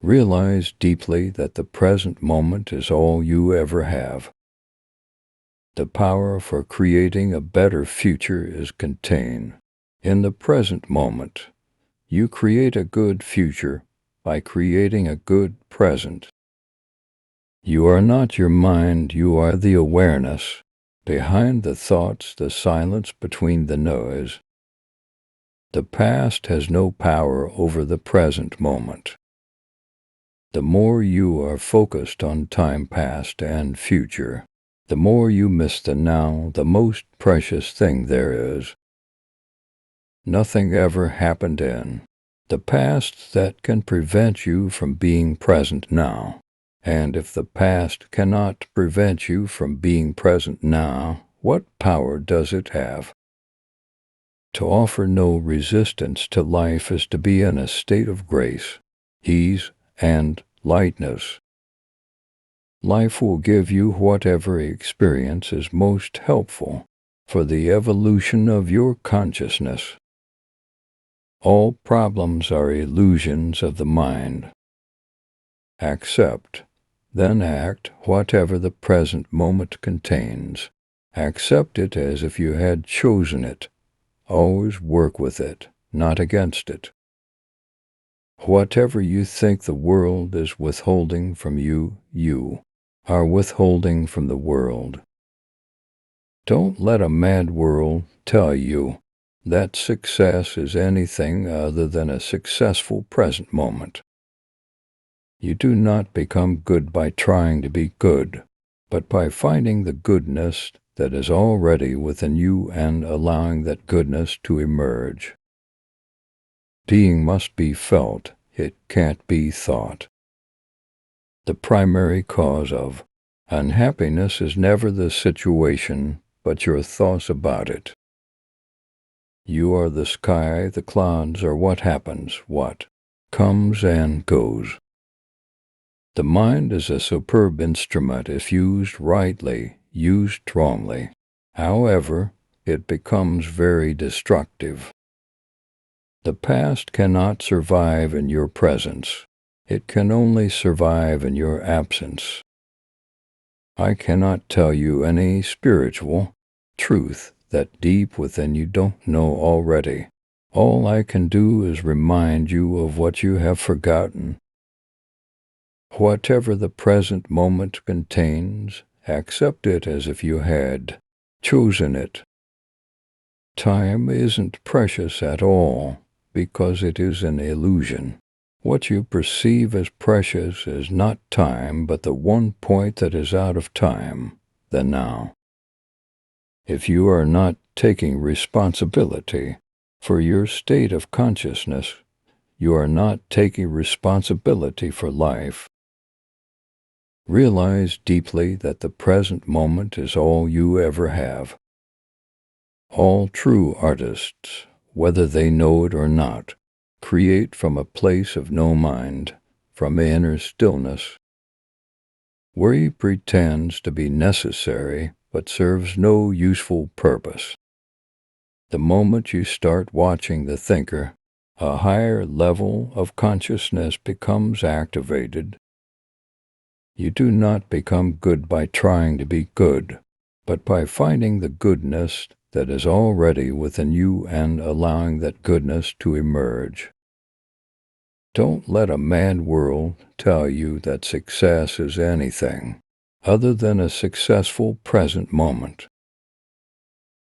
Realize deeply that the present moment is all you ever have. The power for creating a better future is contained in the present moment. You create a good future by creating a good present. You are not your mind, you are the awareness. Behind the thoughts, the silence between the noise. The past has no power over the present moment. The more you are focused on time past and future, the more you miss the now, the most precious thing there is. Nothing ever happened in the past that can prevent you from being present now. And if the past cannot prevent you from being present now, what power does it have? To offer no resistance to life is to be in a state of grace, ease, and lightness. Life will give you whatever experience is most helpful for the evolution of your consciousness. All problems are illusions of the mind. Accept, then act whatever the present moment contains. Accept it as if you had chosen it. Always work with it, not against it. Whatever you think the world is withholding from you, you are withholding from the world. Don't let a mad world tell you that success is anything other than a successful present moment. You do not become good by trying to be good, but by finding the goodness that is already within you and allowing that goodness to emerge. Being must be felt, it can't be thought. The primary cause of unhappiness is never the situation, but your thoughts about it. You are the sky, the clouds are what happens, what comes and goes. The mind is a superb instrument if used rightly, used wrongly. However, it becomes very destructive. The past cannot survive in your presence. It can only survive in your absence. I cannot tell you any spiritual truth that deep within you don't know already. All I can do is remind you of what you have forgotten. Whatever the present moment contains, accept it as if you had chosen it. Time isn't precious at all because it is an illusion. What you perceive as precious is not time, but the one point that is out of time, the now. If you are not taking responsibility for your state of consciousness, you are not taking responsibility for life. Realize deeply that the present moment is all you ever have. All true artists, whether they know it or not, create from a place of no mind, from inner stillness. Where he pretends to be necessary but serves no useful purpose. The moment you start watching the thinker, a higher level of consciousness becomes activated. You do not become good by trying to be good, but by finding the goodness that is already within you and allowing that goodness to emerge. Don't let a mad world tell you that success is anything other than a successful present moment.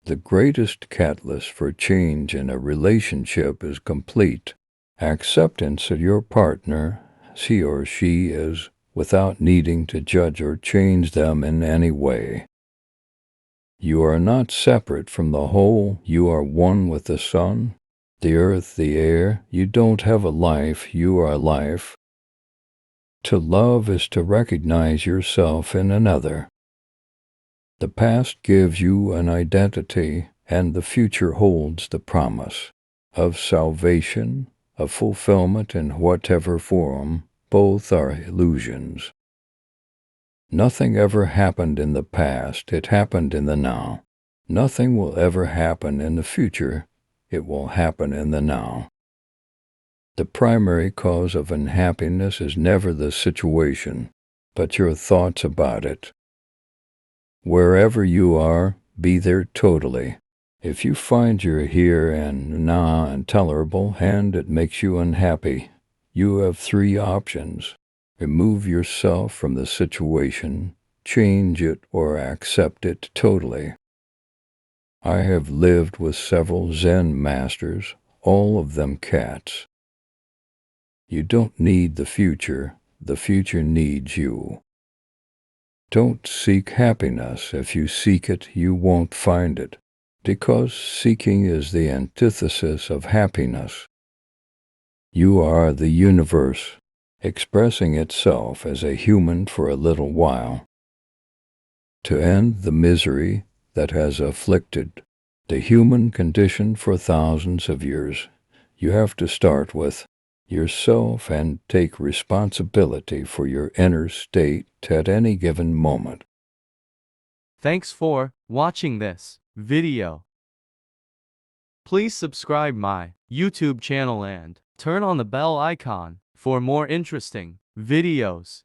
The greatest catalyst for change in a relationship is complete acceptance of your partner as he or she is without needing to judge or change them in any way. You are not separate from the whole, you are one with the sun, the earth, the air. You don't have a life, you are life. To love is to recognize yourself in another. The past gives you an identity, and the future holds the promise of salvation, of fulfillment in whatever form. Both are illusions. Nothing ever happened in the past, it happened in the now. Nothing will ever happen in the future, it will happen in the now. The primary cause of unhappiness is never the situation, but your thoughts about it. Wherever you are, be there totally. If you find your here and now intolerable and it makes you unhappy, you have three options. Remove yourself from the situation, change it, or accept it totally. I have lived with several Zen masters, all of them cats. You don't need the future needs you. Don't seek happiness. If you seek it, you won't find it, because seeking is the antithesis of happiness. You are the universe, expressing itself as a human for a little while. To end the misery that has afflicted the human condition for thousands of years, you have to start with yourself and take responsibility for your inner state at any given moment. Thanks for watching this video. Please subscribe my YouTube channel and turn on the bell icon for more interesting videos.